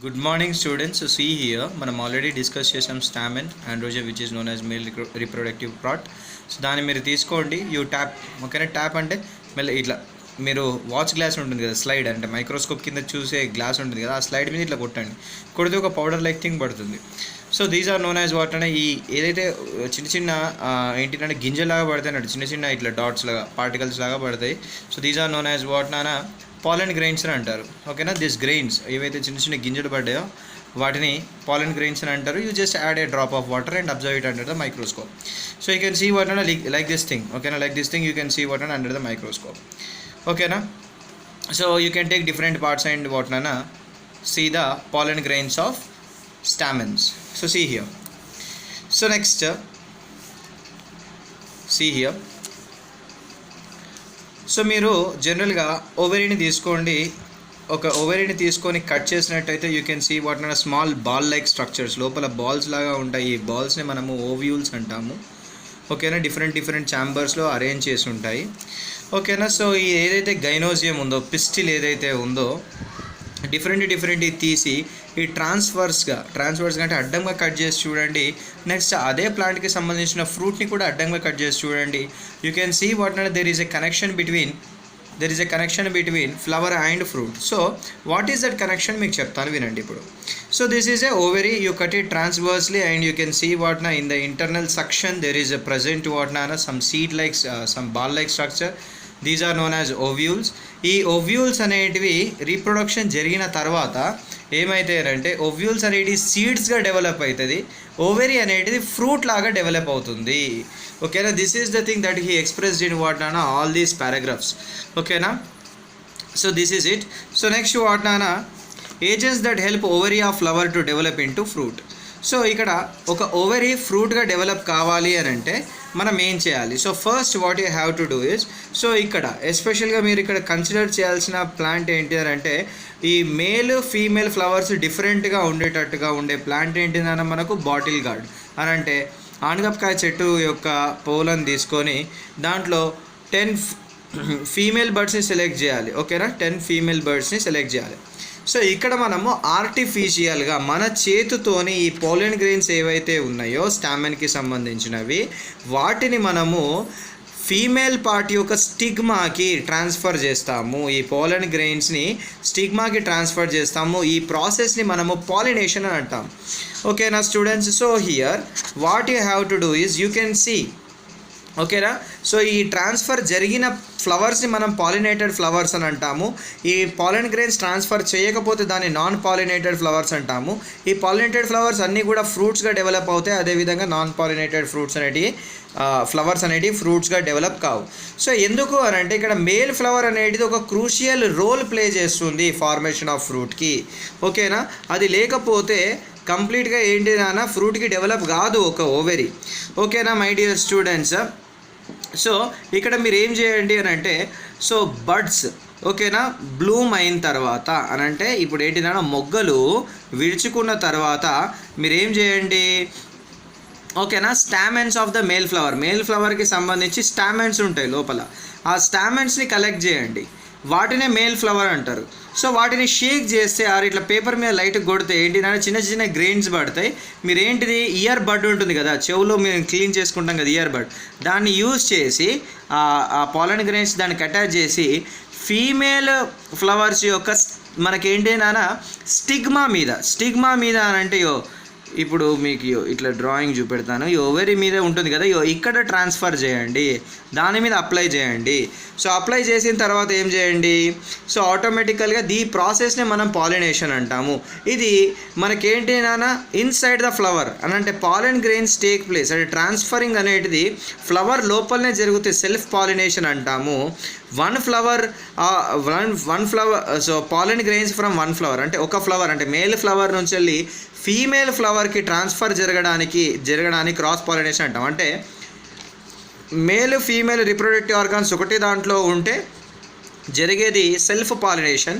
Good morning students. So see here, మనం already discuss చేసాం స్టామెన్ androgen which is known as male reproductive part. So దాన్ని మీరు తీసుకోండి, you tap. ఓకేనా, tap అంటే మళ్ళీ ఇట్లా మీరు వాచ్ గ్లాస్ ఉంటుంది కదా, స్లైడ్ అంటే మైక్రోస్కోప్ కింద చూసే గ్లాస్ ఉంటుంది కదా, ఆ స్లైడ్ మీద ఇట్లా కొట్టండి. కొడితే ఒక పౌడర్ లైక్ థింగ్ పడుతుంది. So these are known as what అంటే ఈ ఏదైతే చిన్న చిన్న ఏంటంటే గింజలాగా పడతాయి అన్నట్టు, చిన్న చిన్న ఇట్లా డాట్స్ లాగా పార్టికల్స్ లాగా పడతాయి. So these are known as what నానా పాలన్ గ్రెయిన్స్ అని అంటారు. ఓకేనా, దిస్ గ్రెయిన్స్ ఏవైతే చిన్న చిన్న గింజలు పడ్డాయో వాటిని పాలన్ గ్రెయిన్స్ అని అంటారు. You just add a drop of water and observe it under the microscope. So you can see what అన్న లైక్ దిస్ థింగ్. ఓకేనా, like this thing you can see what అన్న అండర్ ద మైక్రోస్కోప్. ఓకేనా, so you can take different parts and what అన్న see the pollen grains of stamens. So see here. So next see here. So మీరు జనరల్గా ఓవరీని తీసుకోండి. ఒక ఓవరీని తీసుకొని cut చేసినట్టయితే you can see what అన్న స్మాల్ బాల్ లైక్ స్ట్రక్చర్స్, లోపల balls లాగా ఉంటాయి. ఈ బాల్స్ని మనము ఓవ్యూల్స్ అంటాము. ఓకేనా, డిఫరెంట్ ఛాంబర్స్లో అరేంజ్ చేసి ఉంటాయి. ఓకేనా, సో ఈ ఏదైతే గైనోజియం ఉందో, పిస్టిల్ ఏదైతే ఉందో, డిఫరెంట్ తీసి ఈ ట్రాన్స్ఫర్స్గా అంటే అడ్డంగా కట్ చేసి చూడండి. నెక్స్ట్ అదే ప్లాంట్కి సంబంధించిన ఫ్రూట్ని కూడా అడ్డంగా కట్ చేసి చూడండి. యూ కెన్ సీ వాట్ అంటే there is a connection between flower and fruit. So what is that connection మీకు చెప్తాను, వినండి ఇప్పుడు. So this is a ovary, you cut it transversely and you can see what నా in the internal section there is a present what నా some seed like some ball like structure. These are known as ovules. ఈ ovules అనేటివి reproduction జరిగిన తర్వాత ఏమవుతాయంటే ovules అనేటివి సీడ్స్గా develop అవుతుంది, ovary అనేటిది ఫ్రూట్ లాగా డెవలప్ అవుతుంది. ఓకేనా, this is the thing that he expressed in what నానా ఆల్ దీస్ పారాగ్రాఫ్స్. ఓకేనా, so this is it. So next what నానా agents that help ovary of flower to develop into fruit. So ఇక్కడ ఒక ovary ఫ్రూట్గా develop కావాలి అని అంటే మనం ఏం చేయాలి? So first what you have to do is, so ఇక్కడ ఎస్పెషల్గా మీరు ఇక్కడ కన్సిడర్ చేయాల్సిన ప్లాంట్ ఏంటి అని అంటే ఈ మేల్ ఫీమేల్ ఫ్లవర్స్ డిఫరెంట్గా ఉండేటట్టుగా ఉండే ప్లాంట్ ఏంటిదన్న మనకు బాటిల్ గార్డ్ అని అంటే ఆనగపకాయ చెట్టు యొక్క పూలను తీసుకొని దాంట్లో 10 ఫీమేల్ బర్డ్స్ని సెలెక్ట్ చేయాలి. ఓకేనా, 10 ఫీమేల్ బర్డ్స్ని సెలెక్ట్ చేయాలి. సో ఇక్కడ మనము ఆర్టిఫిషియల్గా మన చేతితోని ఈ పోలెన్ గ్రెయిన్స్ ఏవైతే ఉన్నాయో స్టామెన్కి సంబంధించినవి వాటిని మనము ఫీమేల్ పార్ట్ యొక్క స్టిగ్మాకి ట్రాన్స్ఫర్ చేస్తాము. ఈ పోలెన్ గ్రెయిన్స్ని స్టిగ్మాకి ట్రాన్స్ఫర్ చేస్తాము. ఈ ప్రాసెస్ని మనము పాలినేషన్ అని అంటాం. ఓకేనా students, so here what you have to do is you can see. ఓకేనా, సో ఈ ట్రాన్స్ఫర్ జరిగిన ఫ్లవర్స్ని మనం పాలినేటెడ్ ఫ్లవర్స్ అని అంటాము. ఈ పాలెన్ గ్రెయిన్స్ ట్రాన్స్ఫర్ చేయకపోతే దాన్ని నాన్ పాలినేటెడ్ ఫ్లవర్స్ అంటాము. ఈ పాలినేటెడ్ ఫ్లవర్స్ అన్నీ కూడా ఫ్రూట్స్గా డెవలప్ అవుతాయి, అదేవిధంగా నాన్ పాలినేటెడ్ ఫ్రూట్స్ అనేటివి ఫ్లవర్స్ అనేటివి ఫ్రూట్స్గా డెవలప్ కావు. సో ఎందుకు అని అంటే ఇక్కడ మేల్ ఫ్లవర్ అనేది ఒక క్రూషియల్ రోల్ ప్లే చేస్తుంది ఫార్మేషన్ ఆఫ్ ఫ్రూట్కి. ఓకేనా, అది లేకపోతే కంప్లీట్గా ఏంటి నాన్న ఫ్రూట్కి డెవలప్ కాదు ఒక ఓవరీ. ఓకేనా మై డియర్ స్టూడెంట్స్, సో ఇక్కడ మీరు ఏం చేయండి అని అంటే సో బడ్స్ ఓకేనా బ్లూమ్ అయిన తర్వాత అని అంటే ఇప్పుడు ఏంటిదన్నా మొగ్గలు విడుచుకున్న తర్వాత మీరు ఏం చేయండి, ఓకేనా స్టామెన్స్ ఆఫ్ ద మేల్ ఫ్లవర్కి సంబంధించి స్టామెన్స్ ఉంటాయి లోపల, ఆ స్టామెన్స్ని కలెక్ట్ చేయండి, వాటినే మేల్ ఫ్లవర్ అంటారు. సో వాటిని షేక్ చేస్తే ఆర్ ఇట్లా పేపర్ మీద లైట్ కొడితే ఏంటిదంటే చిన్న చిన్న గ్రెయిన్స్ పడతాయి. మీరు ఏంటిది ఇయర్ బడ్ ఉంటుంది కదా, చెవులో మేము క్లీన్ చేసుకుంటాం కదా ఇయర్ బడ్, దాన్ని యూజ్ చేసి ఆ పాలన్ గ్రెయిన్స్ దానికి అటాచ్ చేసి ఫీమేల్ ఫ్లవర్స్ యొక్క మనకేంటి నాన్న స్టిగ్మా మీద అని అంటే ఇప్పుడు మీకు ఇట్లా డ్రాయింగ్ చూపెడతాను. ఈ ఓవరీ మీద ఉంటుంది కదా, ఇక్కడ ట్రాన్స్ఫర్ చేయండి, దాని మీద అప్లై చేయండి. సో అప్లై చేసిన తర్వాత ఏం చేయండి, సో ఆటోమేటికల్గా ఈ ప్రాసెస్ని మనం పాలినేషన్ అంటాము. ఇది మనకేంటి నాన్న ఇన్సైడ్ ద ఫ్లవర్ అని అంటే పాలెన్ గ్రెయిన్స్ టేక్ ప్లేస్, అంటే ట్రాన్స్ఫరింగ్ అనేది ఫ్లవర్ లోపలనే జరుగుతుంది, సెల్ఫ్ పాలినేషన్ అంటాము. One flower so pollen grains from one flower అంటే ఒక ఫ్లవర్ అంటే మేల్ ఫ్లవర్ నుంచి వెళ్ళి ఫీమేల్ ఫ్లవర్కి ట్రాన్స్ఫర్ జరగడానికి క్రాస్ పాలినేషన్ అంటాం. అంటే మేల్ ఫీమేల్ రిప్రొడక్టివ్ ఆర్గాన్స్ ఒకటి దాంట్లో ఉంటే జరిగేది self pollination.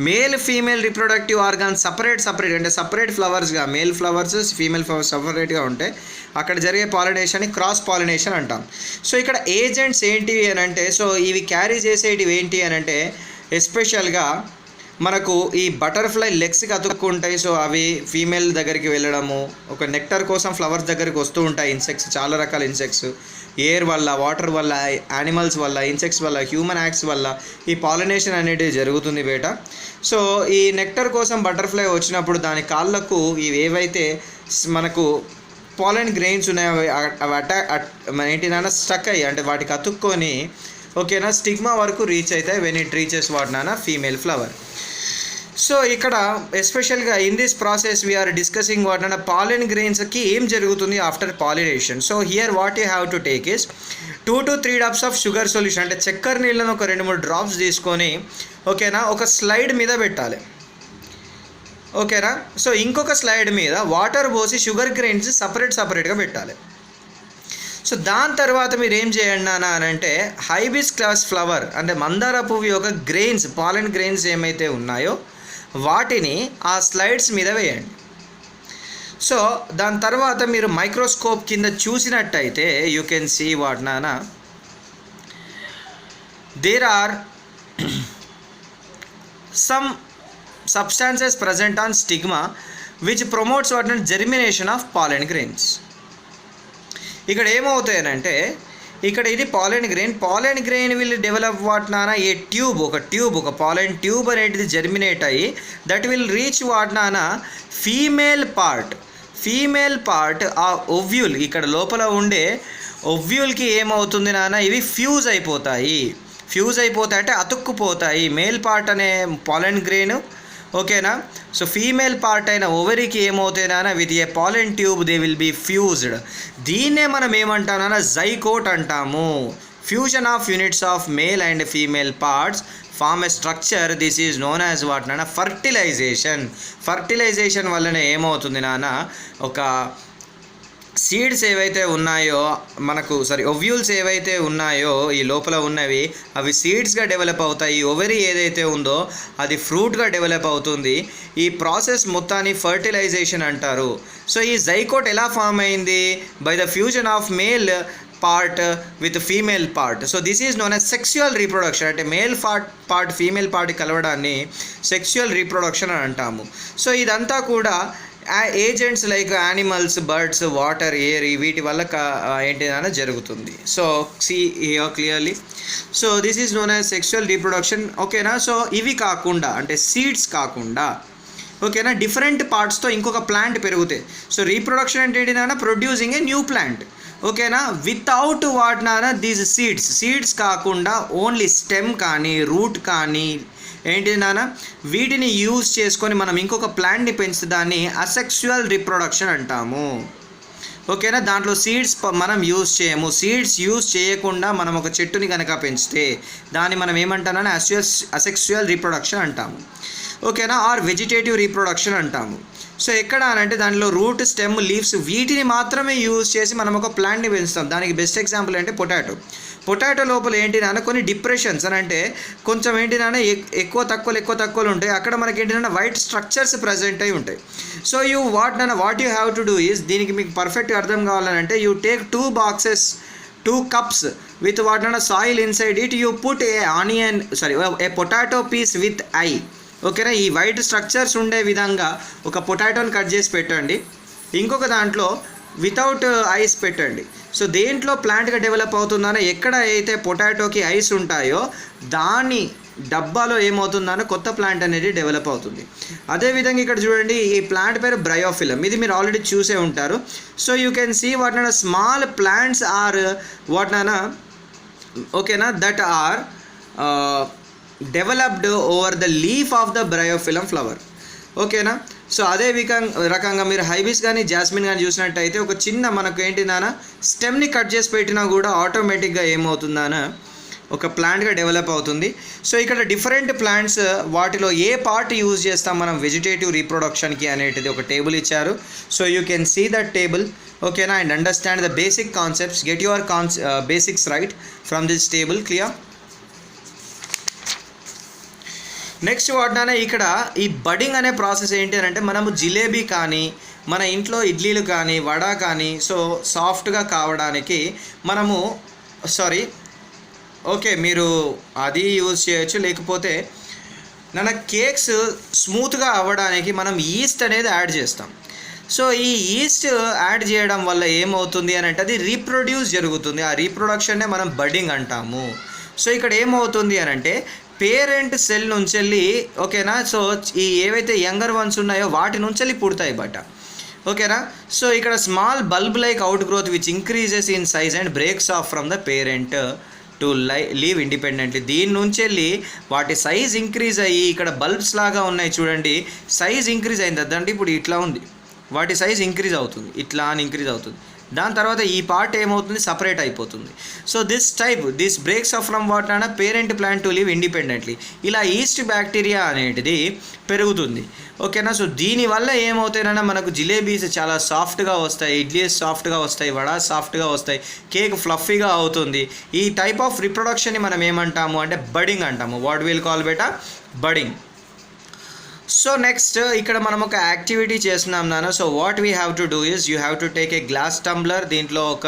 Male female reproductive organs separate అంటే సపరేట్ ఫ్లవర్స్గా మేల్ ఫ్లవర్స్ ఫీమేల్ ఫ్లవర్స్ సపరేట్గా ఉంటే అక్కడ జరిగే పాలినేషన్ని క్రాస్ పాలినేషన్ అంటాం. సో ఇక్కడ ఏజెంట్స్ ఏంటివి అని అంటే సో ఇవి క్యారీ చేసేటివి ఏంటి అని అంటే ఎస్పెషల్గా మనకు ఈ బటర్ఫ్లై లెగ్స్కి అతుక్కుంటాయి. సో అవి ఫీమేల్ దగ్గరికి వెళ్ళడము, ఒక నెక్టర్ కోసం ఫ్లవర్స్ దగ్గరికి వస్తూ ఉంటాయి ఇన్సెక్ట్స్, చాలా రకాల ఇన్సెక్ట్స్. ఎయిర్ వల్ల, వాటర్ వల్ల, యానిమల్స్ వల్ల, ఇన్సెక్ట్స్ వల్ల, హ్యూమన్ యాక్ట్స్ వల్ల ఈ పాలినేషన్ అనేది జరుగుతుంది బేట. సో ఈ నెక్టర్ కోసం బటర్ఫ్లై వచ్చినప్పుడు దాని కాళ్ళకు ఇవి ఏవైతే మనకు పాలెన్ గ్రెయిన్స్ ఉన్నాయో అవి ఏంటినా స్టక్ అయ్యి, అంటే వాటికి అతుక్కొని ఓకేనా స్టిగ్మా వరకు రీచ్ అవుతాయి వెన్ ఇట్ రీచెస్ వాటినా ఫీమేల్ ఫ్లవర్. సో ఇక్కడ ఎస్పెషల్గా in this process we are discussing what అంటే పాలెన్ గ్రెయిన్స్కి ఏం జరుగుతుంది after pollination. So here what you have to take is 2 to 3 drops of sugar solution, అంటే చక్కెర నీళ్ళను ఒక 2-3 డ్రాప్స్ తీసుకొని ఓకేనా ఒక స్లైడ్ మీద పెట్టాలి. ఓకేనా. సో ఇంకొక స్లైడ్ మీద వాటర్ పోసి షుగర్ గ్రెయిన్స్ సపరేట్గా పెట్టాలి. సో దాని తర్వాత మీరు ఏం చేయండి అని అంటే హైబిస్కస్ ఫ్లవర్ అంటే మందార పువ్వు యొక్క గ్రెయిన్స్, పాలెన్ గ్రెయిన్స్ ఏమైతే ఉన్నాయో వాటిని ఆ స్లైడ్స్ మీద వేయండి. సో దాని తర్వాత మీరు మైక్రోస్కోప్ కింద చూసినట్టయితే యూ కెన్ సీ వాట్ నానా there are some substances present on stigma which promotes what germination of pollen grains. ఇక్కడ ఏమవుతాయనంటే ఇక్కడ ఇది pollen grain will develop what నానా ఏ ఒక పాలెన్ ట్యూబ్ అనేది జర్మినేట్ అయ్యి దట్ విల్ రీచ్ వాట్ నానా ఫీమేల్ పార్ట్ ఆ ఒవ్యూల్, ఇక్కడ లోపల ఉండే ఒవ్యూల్కి ఏమవుతుంది నాన్న ఇవి ఫ్యూజ్ అయిపోతాయి అంటే అతుక్కుపోతాయి. మేల్ పార్ట్ అనే పాలెన్ గ్రెయిన్ ఓకేనా. సో ఫీమేల్ పార్ట్ అయిన ఓవరీకి ఏమవుతాయినా with a pollen tube they will be fused. దీన్నే మనం ఏమంటామన్నా జైకోట్ అంటాము. Fusion of units of male and female parts form a structure, this is known as what నాన్న ఫర్టిలైజేషన్ వల్లనే ఏమవుతుంది నాన్న ఒక సీడ్స్ ఏవైతే ఉన్నాయో ఒవ్యూల్స్ ఏవైతే ఉన్నాయో ఈ లోపల ఉన్నవి అవి సీడ్స్గా డెవలప్ అవుతాయి. ఓవరీ ఏదైతే ఉందో అది ఫ్రూట్గా డెవలప్ అవుతుంది. ఈ ప్రాసెస్ మొత్తాన్ని ఫర్టిలైజేషన్ అంటారు. సో ఈ జైకోట్ ఎలా ఫామ్ అయింది? By the fusion of male part with female part. So this is known as sexual reproduction, అంటే మేల్ పార్ట్ ఫీమేల్ పార్ట్ కలవడాన్ని సెక్సువల్ రీప్రొడక్షన్ అని అంటాము. సో ఇదంతా కూడా agents like animals, birds, water, air వీటి వల్ల ఏంటిదైనా జరుగుతుంది. So see here clearly. So this is known as sexual reproduction ఓకేనా. సో ఇవి కాకుండా అంటే సీడ్స్ కాకుండా ఓకేనా డిఫరెంట్ పార్ట్స్తో ఇంకొక ప్లాంట్ పెరుగుతాయి. సో రీప్రొడక్షన్ అంటే ఏంటిదైనా ప్రొడ్యూసింగ్ ఏ న్యూ ప్లాంట్ ఓకేనా వితౌట్ వాట్ నానా దీస్ సీడ్స్ కాకుండా ఓన్లీ స్టెమ్ కానీ రూట్ కానీ ఏంటిది నాన్న వీటిని యూజ్ చేసుకొని మనం ఇంకొక ప్లాంట్ని పెంచితే దాన్ని అసెక్సువల్ రీప్రొడక్షన్ అంటాము ఓకేనా. దాంట్లో సీడ్స్ మనం యూజ్ చేయము. సీడ్స్ యూజ్ చేయకుండా మనం ఒక చెట్టుని కనుక పెంచితే దాన్ని మనం ఏమంటామని అసెక్సువల్ రీప్రొడక్షన్ అంటాము ఓకేనా. ఆర్ వెజిటేటివ్ రీప్రొడక్షన్ అంటాము. సో ఎక్కడ అని అంటే దానిలో రూట్, స్టెమ్, లీవ్స్ వీటిని మాత్రమే యూజ్ చేసి మనం ఒక ప్లాంట్ని పెంచుతాం. దానికి బెస్ట్ ఎగ్జాంపుల్ అంటే పొటాటో లోపల ఏంటి నాన్న కొన్ని డిప్రెషన్స్ అని అంటే కొంచెం ఏంటి నాన్న ఎక్కువ తక్కువలు ఉంటాయి. అక్కడ మనకి ఏంటి నాన్న వైట్ స్ట్రక్చర్స్ ప్రజెంట్ అయి ఉంటాయి. So what you have to do is దీనికి మీకు పర్ఫెక్ట్గా అర్థం కావాలంటే you take 2 cups with what నాన్న soil inside it you put a potato piece with I ఓకేనా. ఈ వైట్ స్ట్రక్చర్స్ ఉండే విధంగా ఒక పొటాటోని కట్ చేసి పెట్టండి. ఇంకొక దాంట్లో వితౌట్ ఐస్ పెట్టండి. సో దేంట్లో ప్లాంట్గా డెవలప్ అవుతుందనో ఎక్కడ అయితే పొటాటోకి ఐస్ ఉంటాయో దాని డబ్బాలో ఏమవుతుందనో కొత్త ప్లాంట్ అనేది డెవలప్ అవుతుంది. అదేవిధంగా ఇక్కడ చూడండి ఈ ప్లాంట్ పేరు బ్రయోఫిలం. ఇది మీరు ఆల్రెడీ చూసే ఉంటారు. So you can see what నానా స్మాల్ ప్లాంట్స్ ఆర్ వాట్ నానా ఓకేనా that are developed over the leaf of the bryophyllum flower ఓకేనా. సో అదే రకంగా మీరు హైబిస్ కానీ జాస్మిన్ కానీ చూసినట్టయితే ఒక చిన్న మనకు ఏంటి నాన్న స్టెమ్ని కట్ చేసి పెట్టినా కూడా ఆటోమేటిక్గా ఏమవుతుందానా ఒక ప్లాంట్గా డెవలప్ అవుతుంది. సో ఇక్కడ డిఫరెంట్ ప్లాంట్స్ వాటిలో ఏ పార్ట్ యూజ్ చేస్తాం మనం వెజిటేటివ్ రీప్రొడక్షన్కి అనేటిది ఒక టేబుల్ ఇచ్చారు. So you can see that table ఓకేనా and understand the basic concepts. Get your basics right from this table. Clear. Next వాటినా ఇక్కడ ఈ బడింగ్ అనే ప్రాసెస్ ఏంటి అని అంటే మనము జిలేబీ కానీ మన ఇంట్లో ఇడ్లీలు కానీ వడ కానీ సో సాఫ్ట్గా కావడానికి మనము ఓకే మీరు అది యూజ్ చేయొచ్చు. లేకపోతే మన కేక్స్ స్మూత్గా అవ్వడానికి మనం ఈస్ట్ అనేది యాడ్ చేస్తాం. సో ఈ ఈస్ట్ యాడ్ చేయడం వల్ల ఏమవుతుంది అని అంటే అది రీప్రొడ్యూస్ జరుగుతుంది. ఆ రీప్రొడక్షన్నే మనం బడ్డింగ్ అంటాము. సో ఇక్కడ ఏమవుతుంది అని అంటే పేరెంట్ సెల్ నుంచి వెళ్ళి ఓకేనా, సో ఈ ఏవైతే యంగర్ వన్స్ ఉన్నాయో వాటి నుంచి వెళ్ళి పుడతాయి బట. ఓకేనా. సో ఇక్కడ small bulb like outgrowth which increases in size and breaks off from the parent to leave independently. దీని నుంచి వెళ్ళి వాటి సైజ్ ఇంక్రీజ్ అయ్యి ఇక్కడ బల్బ్స్ లాగా ఉన్నాయి చూడండి, సైజ్ ఇంక్రీజ్ అయింది అదంటే ఇప్పుడు ఇట్లా ఉంది, వాటి సైజ్ ఇంక్రీజ్ అవుతుంది, ఇట్లా అని ఇంక్రీజ్ అవుతుంది. దాని తర్వాత ఈ పార్ట్ ఏమవుతుంది, సపరేట్ అయిపోతుంది. So this breaks off from what అన్న parent plant to live independently. ఇలా ఈస్ట్ బ్యాక్టీరియా అనేది పెరుగుతుంది. ఓకేనా. సో దీనివల్ల ఏమవుతాయన్నా మనకు జిలేబీస్ చాలా సాఫ్ట్గా వస్తాయి, ఇడ్లీస్ సాఫ్ట్గా వస్తాయి, వడా సాఫ్ట్గా వస్తాయి, కేక్ ఫ్లఫీగా అవుతుంది. ఈ టైప్ ఆఫ్ రిప్రొడక్షన్ని మనం ఏమంటాము అంటే బడింగ్ అంటాము. What will call beta, budding. So next ఇక్కడ మనం ఒక యాక్టివిటీ చేస్తున్నాం నాన్న. So what we have to do is you have to take a glass tumbler, దీంట్లో ఒక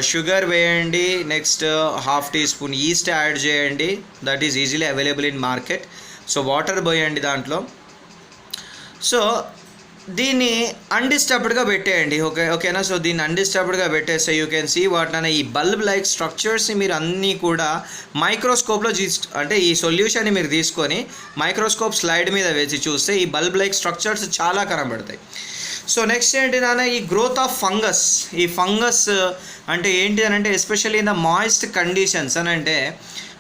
షుగర్ వేయండి, next half teaspoon yeast add చేయండి, that is easily available in market. So water పోయండి దాంట్లో. సో దీన్ని అన్డిస్టర్బ్డ్గా పెట్టేయండి. ఓకేనా. సో దీన్ని అన్డిస్టర్బ్డ్గా పెట్టేస్తే యూ కెన్ సీ వాటిని ఈ బల్బ్ లైక్ స్ట్రక్చర్స్ని మీరు అన్నీ కూడా మైక్రోస్కోప్లో అంటే ఈ సొల్యూషన్ని మీరు తీసుకొని మైక్రోస్కోప్ స్లైడ్ మీద వేసి చూస్తే ఈ బల్బ్ లైక్ స్ట్రక్చర్స్ చాలా కనబడతాయి. సో నెక్స్ట్ ఏంటి నాన్న, ఈ గ్రోత్ ఆఫ్ ఫంగస్. ఈ ఫంగస్ అంటే ఏంటి అని అంటే especially in the moist conditions అని అంటే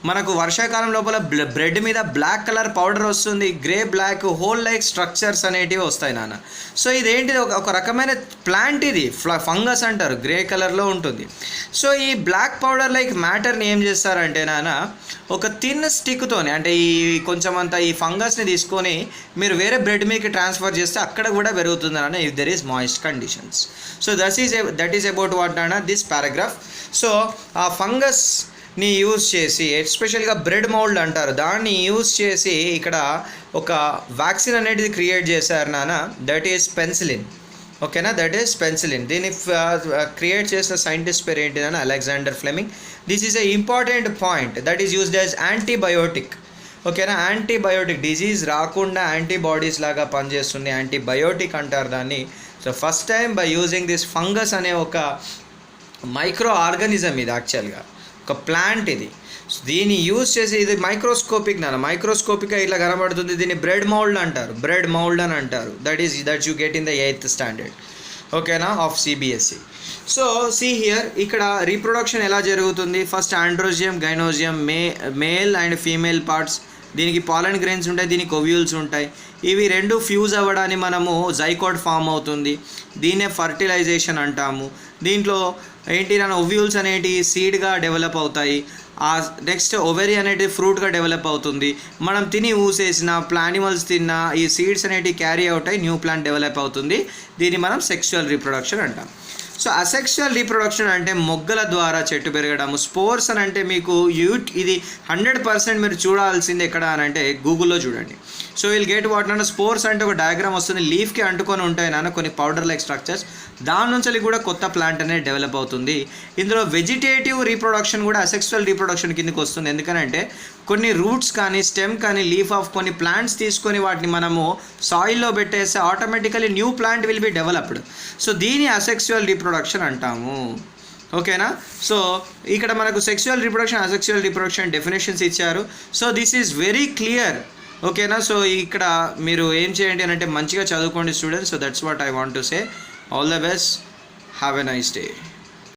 మనకు వర్షాకాలం లోపల బ్రెడ్ మీద బ్లాక్ కలర్ పౌడర్ వస్తుంది, grey black hole like structures అనేటివి వస్తాయి నాన్న. సో ఇదేంటిది, ఒక రకమైన ప్లాంట్, ఇది ఫంగస్ అంటారు, గ్రే కలర్లో ఉంటుంది. సో ఈ బ్లాక్ పౌడర్ లైక్ మ్యాటర్ని ఏం చేస్తారంటే నాన్న ఒక థిన్ స్టిక్తోని అంటే ఈ కొంచెం అంతా ఈ ఫంగస్ని తీసుకొని మీరు వేరే బ్రెడ్ మీదకి ట్రాన్స్ఫర్ చేస్తే అక్కడ కూడా పెరుగుతుంది నాన్న, if there is moist conditions. So that is about what నాన్న దిస్ పారాగ్రాఫ్. సో ఆ ఫంగస్ని యూజ్ చేసి ఎస్పెషల్గా బ్రెడ్ మౌల్డ్ అంటారు, దాన్ని యూజ్ చేసి ఇక్కడ ఒక వ్యాక్సిన్ అనేది క్రియేట్ చేశారు నాన్న, దట్ ఈస్ పెన్సిలిన్. ఓకేనా, దట్ ఈస్ పెన్సిలిన్. దీన్ని క్రియేట్ చేసిన సైంటిస్ట్ పేరు ఏంటిదని Alexander Fleming. This is a important point, that is used as antibiotic. ఓకేనా, యాంటీబయోటిక్, డిజీజ్ రాకుండా యాంటీబాడీస్ లాగా పనిచేస్తుంది, యాంటీబయోటిక్ అంటారు దాన్ని. So first time by using this fungus అనే ఒక మైక్రో ఆర్గానిజం, ఇది యాక్చువల్గా ఒక ప్లాంట్ ఇది. సో దీన్ని యూజ్ చేసి ఇది మైక్రోస్కోపిక్ మైక్రోస్కోపిక్గా ఇట్లా కనబడుతుంది, దీన్ని బ్రెడ్ మౌల్డ్ అంటారు, బ్రెడ్ మౌల్డ్ అని అంటారు. That you get in the 8th standard ఓకేనా of CBSE. So see here ఇక్కడ రీప్రొడక్షన్ ఎలా జరుగుతుంది. First androecium, gynoecium, male and female parts, దీనికి పాలన్ గ్రెయిన్స్ ఉంటాయి, దీనికి ఓవ్యూల్స్ ఉంటాయి. ఇవి రెండు ఫ్యూజ్ అవ్వడానికి మనము జైకోట్ ఫామ్ అవుతుంది, దీన్నే ఫర్టిలైజేషన్ అంటాము. దీంట్లో ఏంటి నా ఓవ్యూల్స్ అనేటి సీడ్గా డెవలప్ అవుతాయి. ఆ నెక్స్ట్ ఓవరీ అనేది ఫ్రూట్గా డెవలప్ అవుతుంది. మనం తిని ఊసేసిన యానిమల్స్ తిన్న ఈ సీడ్స్ అనేటివి క్యారీ అవుట్ అయ్యి న్యూ ప్లాంట్ డెవలప్ అవుతుంది. దీన్ని మనం సెక్షువల్ రీప్రొడక్షన్ అంటాం. సో అసెక్షువల్ రీప్రొడక్షన్ అంటే మొగ్గల ద్వారా చెట్టు పెరగడము. స్పోర్స్ అని అంటే మీకు ఇది 100% మీరు చూడాల్సింది ఎక్కడ అని అంటే గూగుల్లో చూడండి. సో విల్ గెట్ వాట్ నాన్న, స్పోర్స్ అంటే ఒక డయాగ్రామ్ వస్తుంది, లీఫ్కి అంటుకొని ఉంటాయి నాన్న కొన్ని పౌడర్ లైక్ స్ట్రక్చర్స్, దాని నుంచి కూడా కొత్త ప్లాంట్ అనేది డెవలప్ అవుతుంది. ఇందులో వెజిటేటివ్ రీప్రొడక్షన్ కూడా అసెక్షువల్ రీప్రొడక్షన్ కిందకి వస్తుంది. ఎందుకంటే కొన్ని రూట్స్ కానీ స్టెమ్ కానీ లీఫ్ ఆఫ్ కొన్ని ప్లాంట్స్ తీసుకొని వాటిని మనము సాయిల్లో పెట్టేస్తే automatically new plant will be developed. So దీని అసెక్షువల్ రీప్రొడక్షన్ అంటాము. ఓకేనా. సో ఇక్కడ మనకు sexual reproduction, asexual reproduction definitions ఇచ్చారు. So this is very clear. ఓకేనా. సో ఇక్కడ మీరు ఏం చేయండి అని అంటే మంచిగా చదువుకోండి students. So that's what I want to say. All the best, have a nice day.